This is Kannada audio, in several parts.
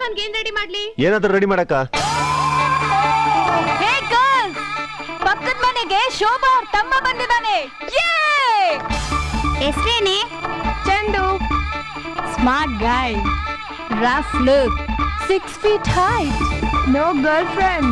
ಫಂಕ್ಷನ್ ಏನ್ ರೆಡಿ ಮಾಡ್ಲಿ? ಏನಾದ್ರೂ ರೆಡಿ ಮಾಡಕ್ಕ? ಹೇ ಗರ್ಲ್ಸ್, ಪಕ್ಕದ ಮನೆಗೆ ಶೋಭಾ ಅವ್ರ ತಮ್ಮ ಬಂದಿದ್ದಾನೆ. ಹೆಸರೇನೆ? Chandu. Smart guy, rough look, 6 feet height, no girlfriend.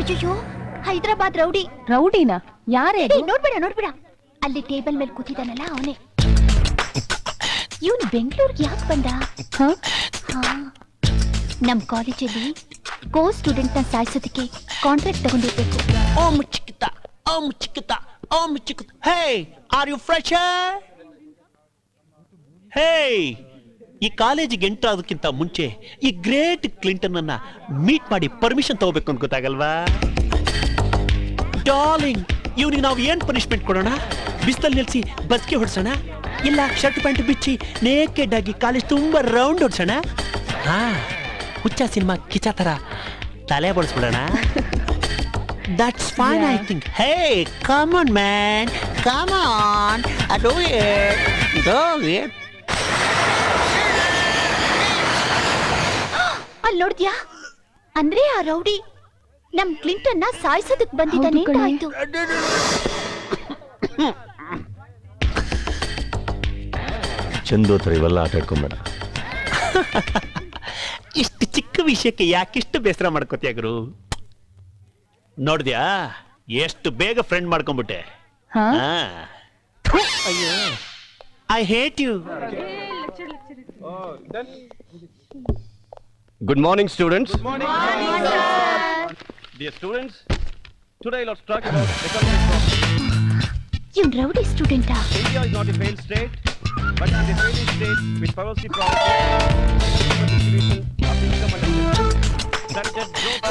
ಅಯ್ಯೋ, ಹೈದರಾಬಾದ್ ರೌಡಿ. ರೌಡಿನಾ? ಯಾರೇ? ನೋಡ್ಬೇಡ, ಅಲ್ಲಿ ಟೇಬಲ್ ಮೇಲೆ ಕೂತಿದ್ದಾನಲ್ಲ ಅವನೇ. ಇವನು ಬೆಂಗಳೂರಿಗೆ ಯಾಕೆ ಬಂದ? ನಮ್ ಕಾಲೇಜಲ್ಲಿ ಕೋ ಸ್ಟೂಡೆಂಟ್ ನ ಸಾಯಿಸೋದಕ್ಕೆ ಕಾಂಟ್ರಾಕ್ಟ್ ತಗೊಂಡಿರ್ಬೇಕು. Hey, are you fresher? Hey, ಈ ಕಾಲೇಜಿಗೆ ಎಂಟರ್ ಆಗೋದಕ್ಕಿಂತ ಮುಂಚೆ ಈ ಗ್ರೇಟ್ ಕ್ಲಿಂಟನ್ ಅನ್ನ ಮೀಟ್ ಮಾಡಿ ಪರ್ಮಿಷನ್ ತಗೋಬೇಕು ಅಂತ ಗೊತ್ತಾಗಲ್ವಾ? ಡಾರ್ಲಿಂಗ್, ಇವನಿಗೆ ನಾವು ಏನ್ ಪನಿಷ್ಮೆಂಟ್ ಕೊಡೋಣ? ಬಿಸಿಲಲ್ಲಿ ನಿಲ್ಸಿ ಬಸ್ಗೆ ಹೊಡ್ಸೋಣ, ಇಲ್ಲ ಶರ್ಟ್ ಪ್ಯಾಂಟ್ ಬಿಚ್ಚಿ ನೇಕೆಡ್ ಆಗಿ ಕಾಲೇಜ್ ತುಂಬಾ ರೌಂಡ್ ಹೊಡ್ಸೋಣ? ಹಾ, ಹುಚ್ಚ ಸಿನಿಮಾ ಕಿಚ ತರ ತಲೆ ಬಡಿಸ್ಬಿಡೋಣ. That's fine, I think. Hey, come on, man. Come on. Do it. ಅಲ್ಲಿ ನೋಡ್ದ್ಯಾ? ಅಂದ್ರೆ ಆ ರೌಡಿ ನಮ್ ಕ್ಲಿಂಟನ್ ನ ಸಾಯಿಸೋದಕ್ ಬಂದಿದ್ದಾನೆ ಅಂತ ಆಯ್ತು. ಚಂದು ಹತ್ರ ಇವೆಲ್ಲ ಆಟ ಆಡ್ಕೊಂಬೇಡ. ಇಷ್ಟು ಚಿಕ್ಕ ವಿಷಯಕ್ಕೆ ಯಾಕಿಷ್ಟು ಬೇಸರ ಮಾಡ್ಕೋತೀಯ ಗುರು? ನೋಡ್ದ್ಯಾ ಎಷ್ಟು ಬೇಗ ಫ್ರೆಂಡ್ ಮಾಡ್ಕೊಂಡ್ಬಿಟ್ಟೆ. ಅಯ್ಯೋ, I hate you. Good morning, students. Good morning, sir. Dear students, today let's talk about economic problems. ಇವ್ನ್ rowdy ಸ್ಟೂಡೆಂಟಾ? India is not a failed state, but it is a failing state with policy problems, distribution of income and that growth